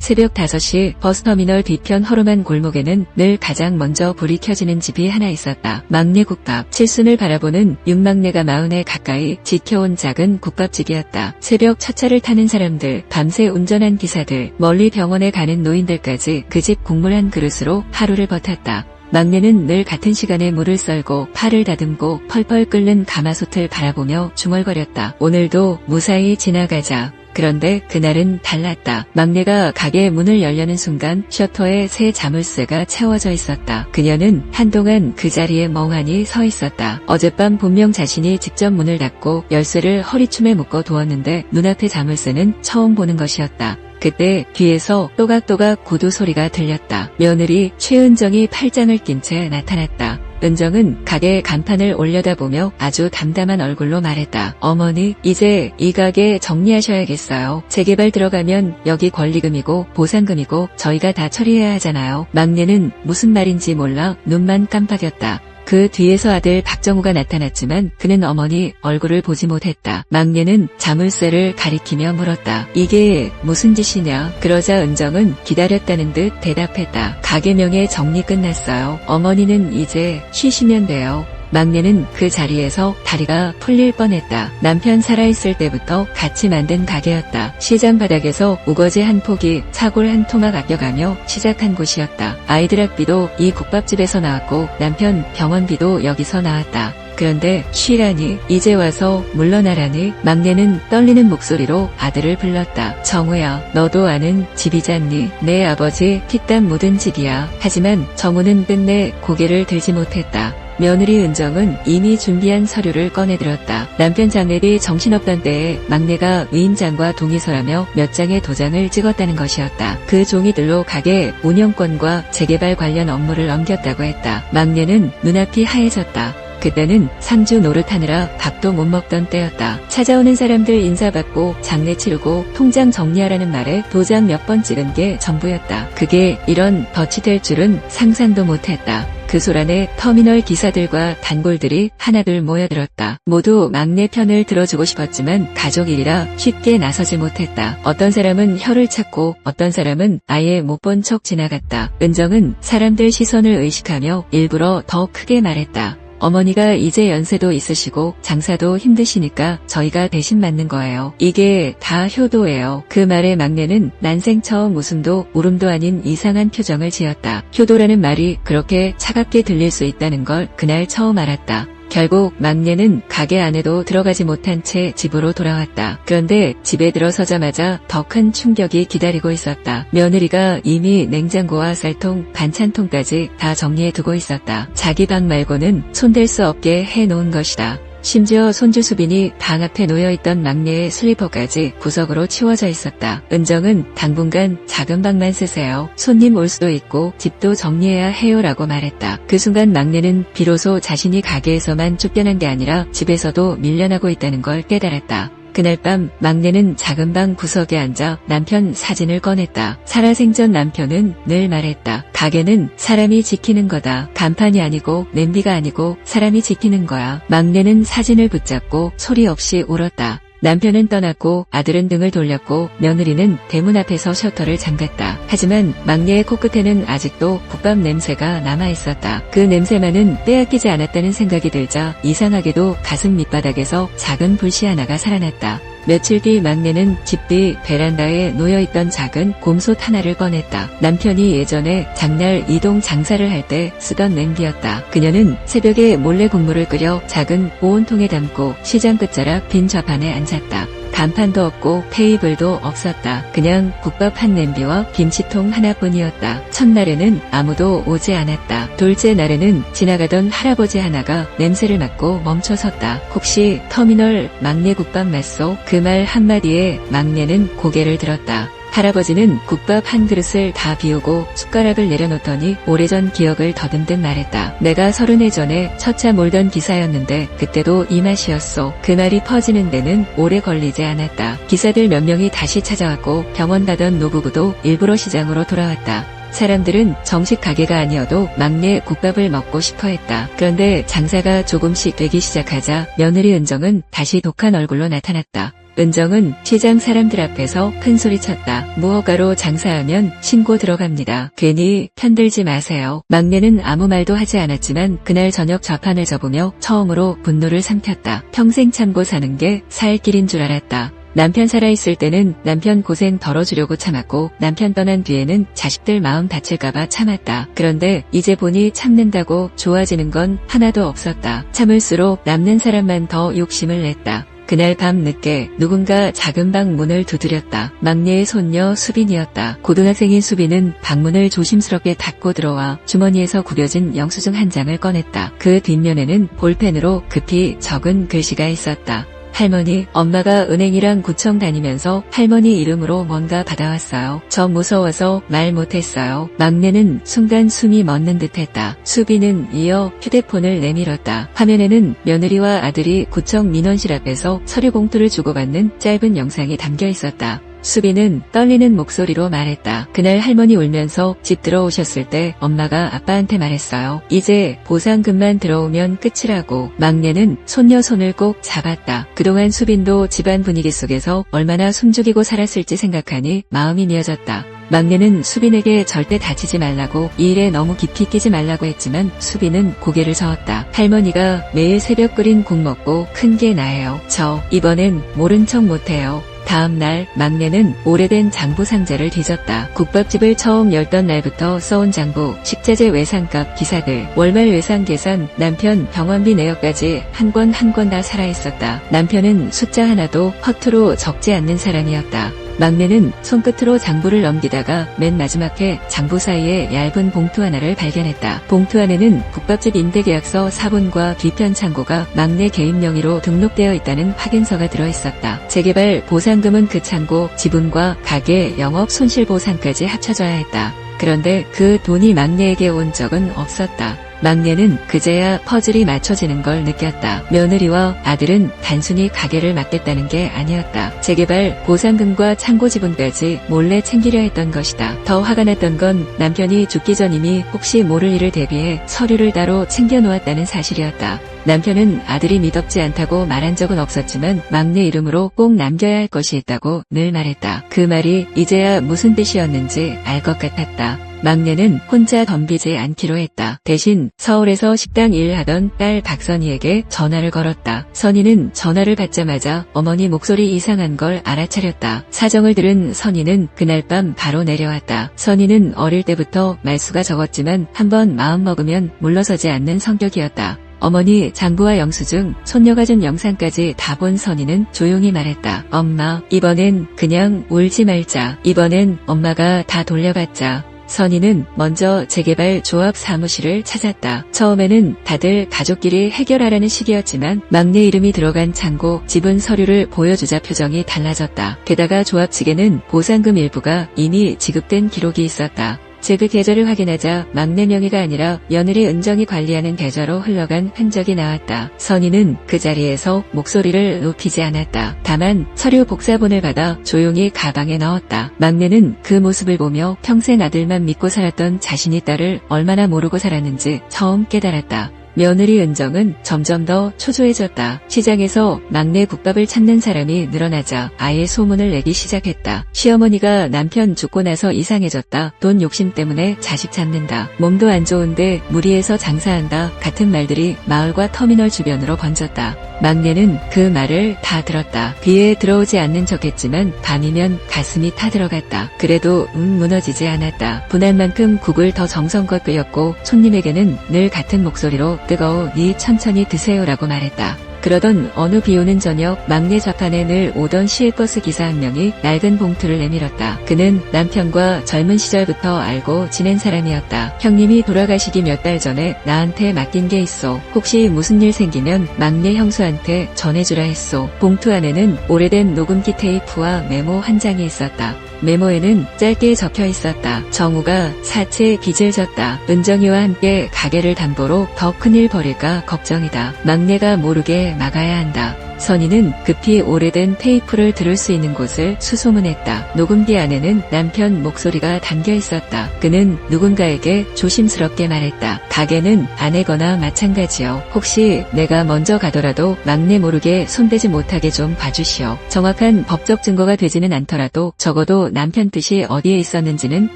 새벽 5시 버스터미널 뒤편 허름한 골목에는 늘 가장 먼저 불이 켜지는 집이 하나 있었다. 막내 국밥. 칠순을 바라보는 육막내가 40에 가까이 지켜온 작은 국밥집이었다. 새벽 첫 차를 타는 사람들, 밤새 운전한 기사들, 멀리 병원에 가는 노인들까지 그 집 국물 한 그릇으로 하루를 버텼다. 막내는 늘 같은 시간에 물을 썰고 팔을 다듬고 펄펄 끓는 가마솥을 바라보며 중얼거렸다. 오늘도 무사히 지나가자. 그런데 그날은 달랐다. 막내가 가게 문을 열려는 순간 셔터에 새 자물쇠가 채워져 있었다. 그녀는 한동안 그 자리에 멍하니 서 있었다. 어젯밤 분명 자신이 직접 문을 닫고 열쇠를 허리춤에 묶어 두었는데 눈앞의 자물쇠는 처음 보는 것이었다. 그때 뒤에서 또각또각 구두 소리가 들렸다. 며느리 최은정이 팔짱을 낀 채 나타났다. 은정은 가게 간판을 올려다보며 아주 담담한 얼굴로 말했다. 어머니, 이제 이 가게 정리하셔야겠어요. 재개발 들어가면 여기 권리금이고 보상금이고 저희가 다 처리해야 하잖아요. 막내는 무슨 말인지 몰라 눈만 깜빡였다. 그 뒤에서 아들 박정우가 나타났지만 그는 어머니 얼굴을 보지 못했다. 막내는 자물쇠를 가리키며 물었다. 이게 무슨 짓이냐? 그러자 은정은 기다렸다는 듯 대답했다. 가게명의 정리 끝났어요. 어머니는 이제 쉬시면 돼요. 막내는 그 자리에서 다리가 풀릴 뻔했다. 남편 살아있을 때부터 같이 만든 가게였다. 시장 바닥에서 우거지 한 포기, 차골 한 토막 아껴가며 시작한 곳이었다. 아이들 학비도 이 국밥집에서 나왔고 남편 병원비도 여기서 나왔다. 그런데 쉬라니, 이제 와서 물러나라니. 막내는 떨리는 목소리로 아들을 불렀다. 정우야, 너도 아는 집이잖니. 내 아버지 피땀 묻은 집이야. 하지만 정우는 끝내 고개를 들지 못했다. 며느리 은정은 이미 준비한 서류를 꺼내들었다. 남편 장례비 정신없던 때에 막내가 위임장과 동의서라며 몇 장의 도장을 찍었다는 것이었다. 그 종이들로 가게 운영권과 재개발 관련 업무를 넘겼다고 했다. 막내는 눈앞이 하얘졌다. 그때는 상주 노릇하느라 밥도 못 먹던 때였다. 찾아오는 사람들 인사받고 장례 치르고 통장 정리하라는 말에 도장 몇 번 찍은 게 전부였다. 그게 이런 덫이 될 줄은 상상도 못했다. 그 소란에 터미널 기사들과 단골들이 하나둘 모여들었다. 모두 막내 편을 들어주고 싶었지만 가족 일이라 쉽게 나서지 못했다. 어떤 사람은 혀를 찾고 어떤 사람은 아예 못 본 척 지나갔다. 은정은 사람들 시선을 의식하며 일부러 더 크게 말했다. 어머니가 이제 연세도 있으시고 장사도 힘드시니까 저희가 대신 맡는 거예요. 이게 다 효도예요. 그 말에 막내는 난생 처음 웃음도 울음도 아닌 이상한 표정을 지었다. 효도라는 말이 그렇게 차갑게 들릴 수 있다는 걸 그날 처음 알았다. 결국 막내는 가게 안에도 들어가지 못한 채 집으로 돌아왔다. 그런데 집에 들어서자마자 더 큰 충격이 기다리고 있었다. 며느리가 이미 냉장고와 쌀통, 반찬통까지 다 정리해두고 있었다. 자기 방 말고는 손댈 수 없게 해놓은 것이다. 심지어 손주 수빈이 방 앞에 놓여있던 막내의 슬리퍼까지 구석으로 치워져 있었다. 은정은 당분간 작은 방만 쓰세요. 손님 올 수도 있고 집도 정리해야 해요라고 말했다. 그 순간 막내는 비로소 자신이 가게에서만 쫓겨난 게 아니라 집에서도 밀려나고 있다는 걸 깨달았다. 그날 밤 막내는 작은 방 구석에 앉아 남편 사진을 꺼냈다. 살아생전 남편은 늘 말했다. 가게는 사람이 지키는 거다. 간판이 아니고 냄비가 아니고 사람이 지키는 거야. 막내는 사진을 붙잡고 소리 없이 울었다. 남편은 떠났고 아들은 등을 돌렸고 며느리는 대문 앞에서 셔터를 잠갔다. 하지만 막내의 코끝에는 아직도 국밥 냄새가 남아있었다. 그 냄새만은 빼앗기지 않았다는 생각이 들자 이상하게도 가슴 밑바닥에서 작은 불씨 하나가 살아났다. 며칠 뒤 막내는 집 뒤 베란다에 놓여있던 작은 곰솥 하나를 꺼냈다. 남편이 예전에 장날 이동 장사를 할 때 쓰던 냄비였다. 그녀는 새벽에 몰래 국물을 끓여 작은 보온통에 담고 시장 끝자락 빈 좌판에 앉았다. 간판도 없고 테이블도 없었다. 그냥 국밥 한 냄비와 김치통 하나뿐이었다. 첫날에는 아무도 오지 않았다. 둘째 날에는 지나가던 할아버지 하나가 냄새를 맡고 멈춰섰다. 혹시 터미널 막내 국밥 맞소? 그 말 한마디에 막내는 고개를 들었다. 할아버지는 국밥 한 그릇을 다 비우고 숟가락을 내려놓더니 오래전 기억을 더듬듯 말했다. 내가 30해 전에 첫차 몰던 기사였는데 그때도 이 맛이었소. 그 말이 퍼지는 데는 오래 걸리지 않았다. 기사들 몇 명이 다시 찾아왔고 병원 가던 노부부도 일부러 시장으로 돌아왔다. 사람들은 정식 가게가 아니어도 막내 국밥을 먹고 싶어 했다. 그런데 장사가 조금씩 되기 시작하자 며느리 은정은 다시 독한 얼굴로 나타났다. 은정은 시장 사람들 앞에서 큰 소리 쳤다. 무허가로 장사하면 신고 들어갑니다. 괜히 편들지 마세요. 막내는 아무 말도 하지 않았지만 그날 저녁 좌판을 접으며 처음으로 분노를 삼켰다. 평생 참고 사는 게 살 길인 줄 알았다. 남편 살아있을 때는 남편 고생 덜어주려고 참았고 남편 떠난 뒤에는 자식들 마음 다칠까봐 참았다. 그런데 이제 보니 참는다고 좋아지는 건 하나도 없었다. 참을수록 남는 사람만 더 욕심을 냈다. 그날 밤 늦게 누군가 작은 방 문을 두드렸다. 막내의 손녀 수빈이었다. 고등학생인 수빈은 방문을 조심스럽게 닫고 들어와 주머니에서 구겨진 영수증 한 장을 꺼냈다. 그 뒷면에는 볼펜으로 급히 적은 글씨가 있었다. 할머니, 엄마가 은행이랑 구청 다니면서 할머니 이름으로 뭔가 받아왔어요. 저 무서워서 말 못했어요. 막내는 순간 숨이 멎는 듯했다. 수빈은 이어 휴대폰을 내밀었다. 화면에는 며느리와 아들이 구청 민원실 앞에서 서류 봉투를 주고받는 짧은 영상이 담겨 있었다. 수빈은 떨리는 목소리로 말했다. 그날 할머니 울면서 집 들어오셨을 때 엄마가 아빠한테 말했어요. 이제 보상금만 들어오면 끝이라고. 막내는 손녀 손을 꼭 잡았다. 그동안 수빈도 집안 분위기 속에서 얼마나 숨죽이고 살았을지 생각하니 마음이 미어졌다. 막내는 수빈에게 절대 다치지 말라고, 이 일에 너무 깊이 끼지 말라고 했지만 수빈은 고개를 저었다. 할머니가 매일 새벽 끓인 국 먹고 큰 게 나예요. 저 이번엔 모른 척 못해요. 다음 날 막내는 오래된 장부 상자를 뒤졌다. 국밥집을 처음 열던 날부터 써온 장부, 식자재 외상값, 기사들, 월말 외상 계산, 남편 병원비 내역까지 한 권 한 권 다 살아있었다. 남편은 숫자 하나도 허투루 적지 않는 사람이었다. 막내는 손끝으로 장부를 넘기다가 맨 마지막에 장부 사이에 얇은 봉투 하나를 발견했다. 봉투 안에는 국밥집 임대계약서 사본과 뒤편 창고가 막내 개인 명의로 등록되어 있다는 확인서가 들어있었다. 재개발 보상금은 그 창고, 지분과 가게 영업 손실보상까지 합쳐져야 했다. 그런데 그 돈이 막내에게 온 적은 없었다. 막내는 그제야 퍼즐이 맞춰지는 걸 느꼈다. 며느리와 아들은 단순히 가게를 맡겠다는 게 아니었다. 재개발 보상금과 창고 지분까지 몰래 챙기려 했던 것이다. 더 화가 났던 건 남편이 죽기 전 이미 혹시 모를 일을 대비해 서류를 따로 챙겨놓았다는 사실이었다. 남편은 아들이 미덥지 않다고 말한 적은 없었지만 막내 이름으로 꼭 남겨야 할 것이 있다고 늘 말했다. 그 말이 이제야 무슨 뜻이었는지 알 것 같았다. 막내는 혼자 덤비지 않기로 했다. 대신 서울에서 식당 일을 하던 딸 박선희에게 전화를 걸었다. 선희는 전화를 받자마자 어머니 목소리 이상한 걸 알아차렸다. 사정을 들은 선희는 그날 밤 바로 내려왔다. 선희는 어릴 때부터 말수가 적었지만 한번 마음먹으면 물러서지 않는 성격이었다. 어머니 장부와 영수증, 손녀가 준 영상까지 다 본 선희는 조용히 말했다. 엄마, 이번엔 그냥 울지 말자. 이번엔 엄마가 다 돌려받자. 선희는 먼저 재개발 조합 사무실을 찾았다. 처음에는 다들 가족끼리 해결하라는 식이었지만 막내 이름이 들어간 창고, 지분 서류를 보여주자 표정이 달라졌다. 게다가 조합 측에는 보상금 일부가 이미 지급된 기록이 있었다. 재그 계좌를 확인하자 막내 명의가 아니라 며느리 은정이 관리하는 계좌로 흘러간 흔적이 나왔다. 선희는 그 자리에서 목소리를 높이지 않았다. 다만 서류 복사본을 받아 조용히 가방에 넣었다. 막내는 그 모습을 보며 평생 아들만 믿고 살았던 자신이 딸을 얼마나 모르고 살았는지 처음 깨달았다. 며느리 은정은 점점 더 초조해졌다. 시장에서 막내 국밥을 찾는 사람이 늘어나자 아예 소문을 내기 시작했다. 시어머니가 남편 죽고 나서 이상해졌다. 돈 욕심 때문에 자식 찾는다. 몸도 안 좋은데 무리해서 장사한다. 같은 말들이 마을과 터미널 주변으로 번졌다. 막내는 그 말을 다 들었다. 귀에 들어오지 않는 척했지만 밤이면 가슴이 타들어갔다. 그래도 무너지지 않았다. 분한 만큼 국을 더 정성껏 끓였고 손님에게는 늘 같은 목소리로 뜨거우니 천천히 드세요라고 말했다. 그러던 어느 비오는 저녁 막내 좌판에 늘 오던 시외버스 기사 한 명이 낡은 봉투를 내밀었다. 그는 남편과 젊은 시절부터 알고 지낸 사람이었다. 형님이 돌아가시기 몇 달 전에 나한테 맡긴 게 있어. 혹시 무슨 일 생기면 막내 형수한테 전해주라 했소. 봉투 안에는 오래된 녹음기 테이프와 메모 한 장이 있었다. 메모에는 짧게 적혀 있었다. 정우가 사채 빚을 졌다. 은정이와 함께 가게를 담보로 더 큰일 벌일까 걱정이다. 막내가 모르게 절대 막아야 한다. 선희는 급히 오래된 테이프를 들을 수 있는 곳을 수소문했다. 녹음기 안에는 남편 목소리가 담겨 있었다. 그는 누군가에게 조심스럽게 말했다. 가게는 아내거나 마찬가지요. 혹시 내가 먼저 가더라도 막내 모르게 손대지 못하게 좀 봐주시오. 정확한 법적 증거가 되지는 않더라도 적어도 남편 뜻이 어디에 있었는지는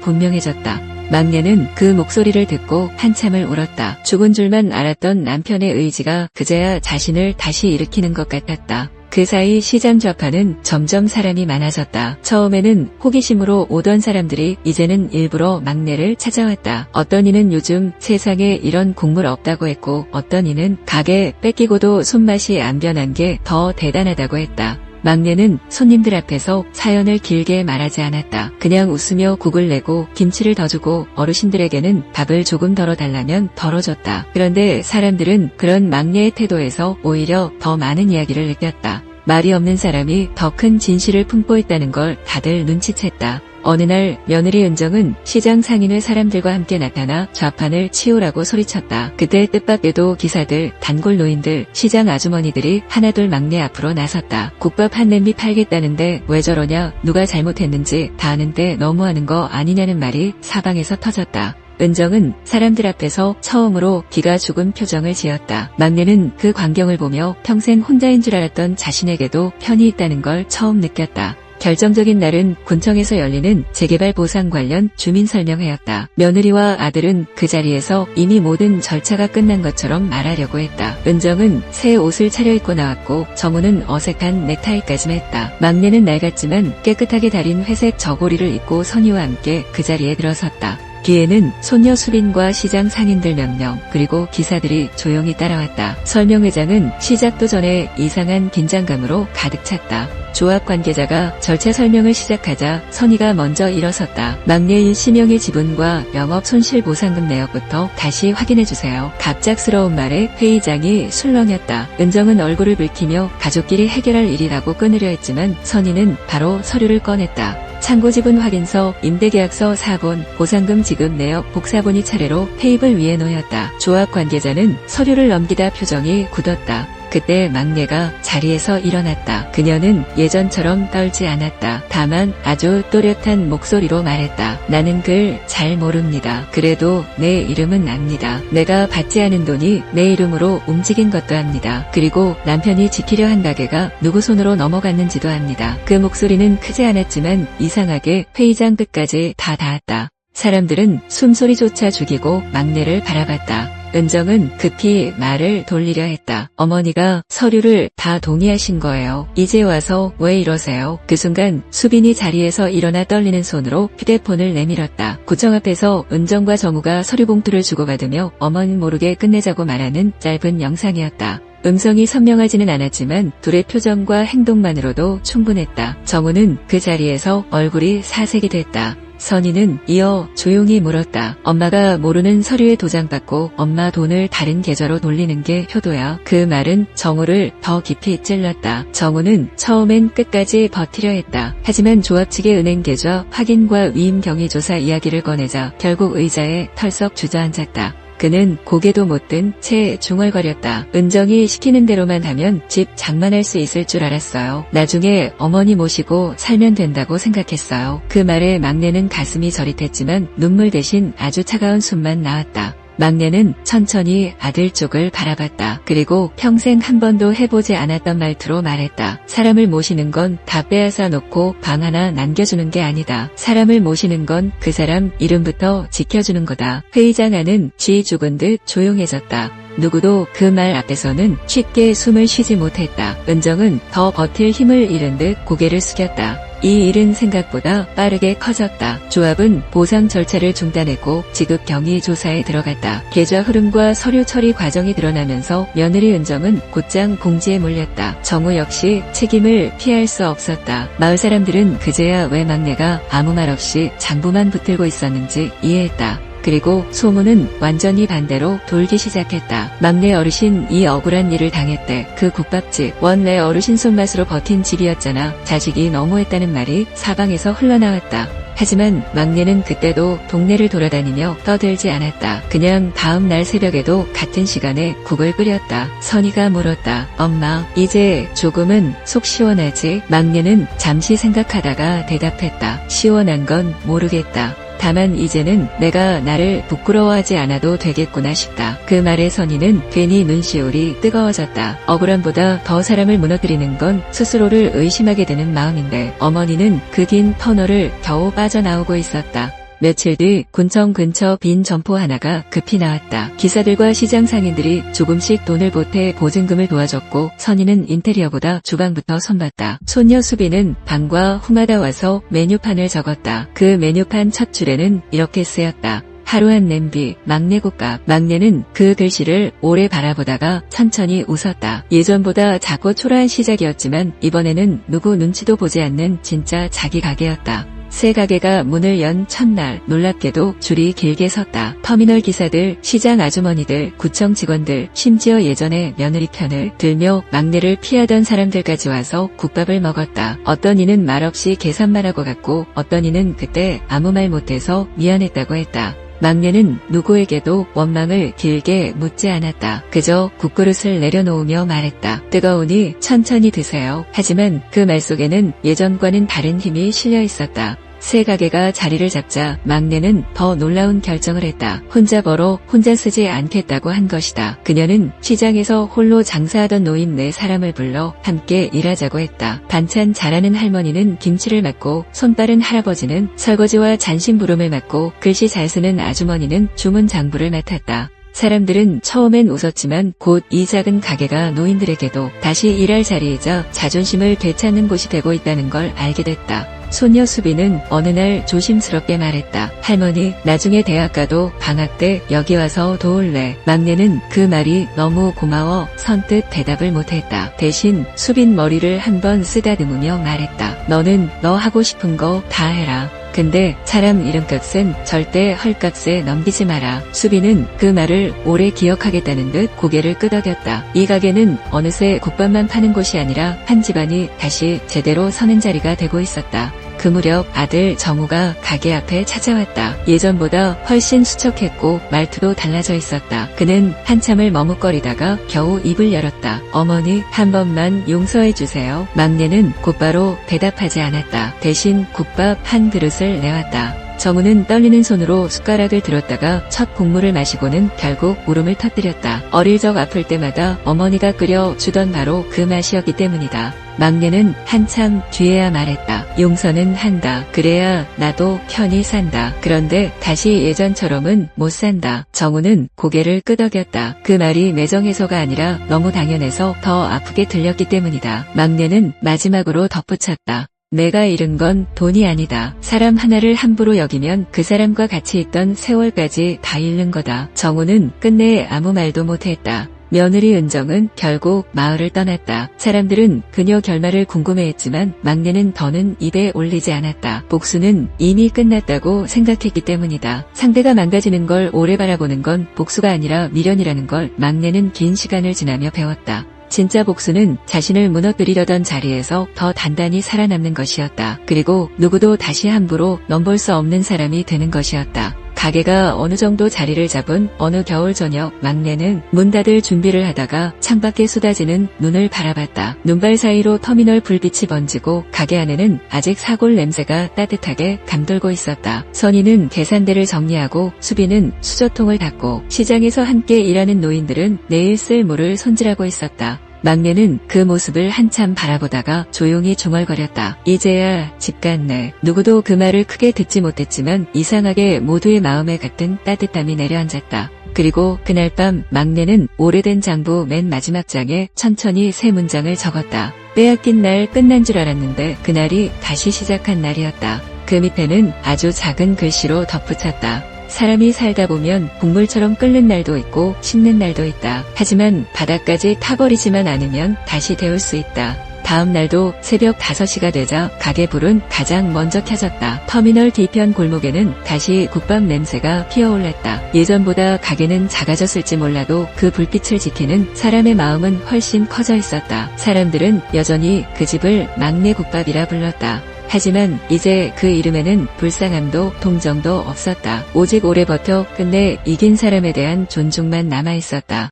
분명해졌다. 막내는 그 목소리를 듣고 한참을 울었다. 죽은 줄만 알았던 남편의 의지가 그제야 자신을 다시 일으키는 것 같았다. 그 사이 시장 좌파는 점점 사람이 많아졌다. 처음에는 호기심으로 오던 사람들이 이제는 일부러 막내를 찾아왔다. 어떤 이는 요즘 세상에 이런 국물 없다고 했고, 어떤 이는 가게 뺏기고도 손맛이 안 변한 게 더 대단하다고 했다. 막내는 손님들 앞에서 사연을 길게 말하지 않았다. 그냥 웃으며 국을 내고 김치를 더 주고 어르신들에게는 밥을 조금 덜어달라면 덜어줬다. 그런데 사람들은 그런 막내의 태도에서 오히려 더 많은 이야기를 느꼈다. 말이 없는 사람이 더 큰 진실을 품고 있다는 걸 다들 눈치챘다. 어느 날 며느리 은정은 시장 상인회 사람들과 함께 나타나 좌판을 치우라고 소리쳤다. 그때 뜻밖에도 기사들, 단골 노인들, 시장 아주머니들이 하나둘 막내 앞으로 나섰다. 국밥 한 냄비 팔겠다는데 왜 저러냐, 누가 잘못했는지 다 아는데 너무하는 거 아니냐는 말이 사방에서 터졌다. 은정은 사람들 앞에서 처음으로 기가 죽은 표정을 지었다. 막내는 그 광경을 보며 평생 혼자인 줄 알았던 자신에게도 편이 있다는 걸 처음 느꼈다. 결정적인 날은 군청에서 열리는 재개발 보상 관련 주민설명회였다. 며느리와 아들은 그 자리에서 이미 모든 절차가 끝난 것처럼 말하려고 했다. 은정은 새 옷을 차려입고 나왔고 정우는 어색한 넥타이까지 맸다. 막내는 낡았지만 깨끗하게 다린 회색 저고리를 입고 선희와 함께 그 자리에 들어섰다. 뒤에는 손녀 수빈과 시장 상인들 몇 명, 그리고 기사들이 조용히 따라왔다. 설명회장은 시작도 전에 이상한 긴장감으로 가득 찼다. 조합 관계자가 절차 설명을 시작하자 선희가 먼저 일어섰다. 막내인 심영의 지분과 영업 손실 보상금 내역부터 다시 확인해주세요. 갑작스러운 말에 회의장이 술렁였다. 은정은 얼굴을 붉히며 가족끼리 해결할 일이라고 끊으려 했지만 선희는 바로 서류를 꺼냈다. 창고 지분 확인서, 임대계약서 4본, 보상금 지급 내역 복사본이 차례로 테이블 위에 놓였다. 조합 관계자는 서류를 넘기다 표정이 굳었다. 그때 막내가 자리에서 일어났다. 그녀는 예전처럼 떨지 않았다. 다만 아주 또렷한 목소리로 말했다. 나는 글 잘 모릅니다. 그래도 내 이름은 압니다. 내가 받지 않은 돈이 내 이름으로 움직인 것도 압니다. 그리고 남편이 지키려 한 가게가 누구 손으로 넘어갔는지도 압니다. 그 목소리는 크지 않았지만 이상하게 회의장 끝까지 다 닿았다. 사람들은 숨소리조차 죽이고 막내를 바라봤다. 은정은 급히 말을 돌리려 했다. 어머니가 서류를 다 동의하신 거예요. 이제 와서 왜 이러세요? 그 순간 수빈이 자리에서 일어나 떨리는 손으로 휴대폰을 내밀었다. 구청 앞에서 은정과 정우가 서류 봉투를 주고받으며 어머니 모르게 끝내자고 말하는 짧은 영상이었다. 음성이 선명하지는 않았지만 둘의 표정과 행동만으로도 충분했다. 정우는 그 자리에서 얼굴이 사색이 됐다. 선희는 이어 조용히 물었다. 엄마가 모르는 서류에 도장받고 엄마 돈을 다른 계좌로 돌리는 게 효도야. 그 말은 정우를 더 깊이 찔렀다. 정우는 처음엔 끝까지 버티려 했다. 하지만 조합 측의 은행 계좌 확인과 위임 경위 조사 이야기를 꺼내자 결국 의자에 털썩 주저앉았다. 그는 고개도 못 든 채 중얼거렸다. 은정이 시키는 대로만 하면 집 장만할 수 있을 줄 알았어요. 나중에 어머니 모시고 살면 된다고 생각했어요. 그 말에 막내는 가슴이 저릿했지만 눈물 대신 아주 차가운 숨만 나왔다. 막내는 천천히 아들 쪽을 바라봤다. 그리고 평생 한 번도 해보지 않았던 말투로 말했다. 사람을 모시는 건 다 빼앗아 놓고 방 하나 남겨주는 게 아니다. 사람을 모시는 건 그 사람 이름부터 지켜주는 거다. 회의장 안은 쥐 죽은 듯 조용해졌다. 누구도 그 말 앞에서는 쉽게 숨을 쉬지 못했다. 은정은 더 버틸 힘을 잃은 듯 고개를 숙였다. 이 일은 생각보다 빠르게 커졌다. 조합은 보상 절차를 중단했고 지급 경위 조사에 들어갔다. 계좌 흐름과 서류 처리 과정이 드러나면서 며느리 은정은 곧장 공지에 몰렸다. 정우 역시 책임을 피할 수 없었다. 마을 사람들은 그제야 왜 막내가 아무 말 없이 장부만 붙들고 있었는지 이해했다. 그리고 소문은 완전히 반대로 돌기 시작했다. 막내 어르신 이 억울한 일을 당했대. 그 국밥집 원래 어르신 손맛으로 버틴 집이었잖아. 자식이 너무했다는 말이 사방에서 흘러나왔다. 하지만 막내는 그때도 동네를 돌아다니며 떠들지 않았다. 그냥 다음 날 새벽에도 같은 시간에 국을 끓였다. 선희가 물었다. 엄마, 이제 조금은 속 시원하지? 막내는 잠시 생각하다가 대답했다. 시원한 건 모르겠다. 다만 이제는 내가 나를 부끄러워하지 않아도 되겠구나 싶다. 그 말에 선희는 괜히 눈시울이 뜨거워졌다. 억울함보다 더 사람을 무너뜨리는 건 스스로를 의심하게 되는 마음인데 어머니는 그 긴 터널을 겨우 빠져나오고 있었다. 며칠 뒤 군청 근처 빈 점포 하나가 급히 나왔다. 기사들과 시장 상인들이 조금씩 돈을 보태 보증금을 도와줬고 선희는 인테리어보다 주방부터 손봤다. 손녀 수비는 방과 훔하다 와서 메뉴판을 적었다. 그 메뉴판 첫 줄에는 이렇게 쓰였다. 하루 한 냄비, 막내 국밥. 막내는 그 글씨를 오래 바라보다가 천천히 웃었다. 예전보다 작고 초라한 시작이었지만 이번에는 누구 눈치도 보지 않는 진짜 자기 가게였다. 새 가게가 문을 연 첫날 놀랍게도 줄이 길게 섰다. 터미널 기사들, 시장 아주머니들, 구청 직원들, 심지어 예전에 며느리 편을 들며 막내를 피하던 사람들까지 와서 국밥을 먹었다. 어떤 이는 말없이 계산만 하고 갔고 어떤 이는 그때 아무 말 못해서 미안했다고 했다. 막내는 누구에게도 원망을 길게 묻지 않았다. 그저 국그릇을 내려놓으며 말했다. 뜨거우니 천천히 드세요. 하지만 그 말 속에는 예전과는 다른 힘이 실려 있었다. 새 가게가 자리를 잡자 막내는 더 놀라운 결정을 했다. 혼자 벌어 혼자 쓰지 않겠다고 한 것이다. 그녀는 시장에서 홀로 장사하던 노인 4사람을 불러 함께 일하자고 했다. 반찬 잘하는 할머니는 김치를 맡고 손빠른 할아버지는 설거지와 잔심부름을 맡고 글씨 잘 쓰는 아주머니는 주문 장부를 맡았다. 사람들은 처음엔 웃었지만 곧 이 작은 가게가 노인들에게도 다시 일할 자리이자 자존심을 되찾는 곳이 되고 있다는 걸 알게 됐다. 손녀 수비는 어느 날 조심스럽게 말했다. 할머니, 나중에 대학 가도 방학 때 여기 와서 도울래. 막내는 그 말이 너무 고마워 선뜻 대답을 못했다. 대신 수빈 머리를 한번 쓰다듬으며 말했다. 너는 너 하고 싶은 거 다 해라. 근데 사람 이름값은 절대 헐값에 넘기지 마라. 수비는 그 말을 오래 기억하겠다는 듯 고개를 끄덕였다. 이 가게는 어느새 국밥만 파는 곳이 아니라 한 집안이 다시 제대로 서는 자리가 되고 있었다. 그 무렵 아들 정우가 가게 앞에 찾아왔다. 예전보다 훨씬 수척했고 말투도 달라져 있었다. 그는 한참을 머뭇거리다가 겨우 입을 열었다. 어머니, 한 번만 용서해 주세요. 막내는 곧바로 대답하지 않았다. 대신 국밥 한 그릇을 내왔다. 정우는 떨리는 손으로 숟가락을 들었다가 첫 국물을 마시고는 결국 울음을 터뜨렸다. 어릴 적 아플 때마다 어머니가 끓여주던 바로 그 맛이었기 때문이다. 막내는 한참 뒤에야 말했다. 용서는 한다. 그래야 나도 편히 산다. 그런데 다시 예전처럼은 못 산다. 정우는 고개를 끄덕였다. 그 말이 매정해서가 아니라 너무 당연해서 더 아프게 들렸기 때문이다. 막내는 마지막으로 덧붙였다. 내가 잃은 건 돈이 아니다. 사람 하나를 함부로 여기면 그 사람과 같이 있던 세월까지 다 잃는 거다. 정우는 끝내 아무 말도 못했다. 며느리 은정은 결국 마을을 떠났다. 사람들은 그녀 결말을 궁금해했지만 막내는 더는 입에 올리지 않았다. 복수는 이미 끝났다고 생각했기 때문이다. 상대가 망가지는 걸 오래 바라보는 건 복수가 아니라 미련이라는 걸 막내는 긴 시간을 지나며 배웠다. 진짜 복수는 자신을 무너뜨리려던 자리에서 더 단단히 살아남는 것이었다. 그리고 누구도 다시 함부로 넘볼 수 없는 사람이 되는 것이었다. 가게가 어느 정도 자리를 잡은 어느 겨울 저녁 막내는 문 닫을 준비를 하다가 창밖에 쏟아지는 눈을 바라봤다. 눈발 사이로 터미널 불빛이 번지고 가게 안에는 아직 사골 냄새가 따뜻하게 감돌고 있었다. 선희는 계산대를 정리하고 수비는 수저통을 닫고 시장에서 함께 일하는 노인들은 내일 쓸 물을 손질하고 있었다. 막내는 그 모습을 한참 바라보다가 조용히 중얼거렸다. 이제야 집 같네. 누구도 그 말을 크게 듣지 못했지만 이상하게 모두의 마음에 같은 따뜻함이 내려앉았다. 그리고 그날 밤 막내는 오래된 장부 맨 마지막 장에 천천히 세 문장을 적었다. 빼앗긴 날 끝난 줄 알았는데 그날이 다시 시작한 날이었다. 그 밑에는 아주 작은 글씨로 덧붙였다. 사람이 살다 보면 국물처럼 끓는 날도 있고 식는 날도 있다. 하지만 바닥까지 타버리지만 않으면 다시 데울 수 있다. 다음 날도 새벽 5시가 되자 가게 불은 가장 먼저 켜졌다. 터미널 뒤편 골목에는 다시 국밥 냄새가 피어올랐다. 예전보다 가게는 작아졌을지 몰라도 그 불빛을 지키는 사람의 마음은 훨씬 커져 있었다. 사람들은 여전히 그 집을 막내 국밥이라 불렀다. 하지만 이제 그 이름에는 불쌍함도 동정도 없었다. 오직 오래 버텨 끝내 이긴 사람에 대한 존중만 남아있었다.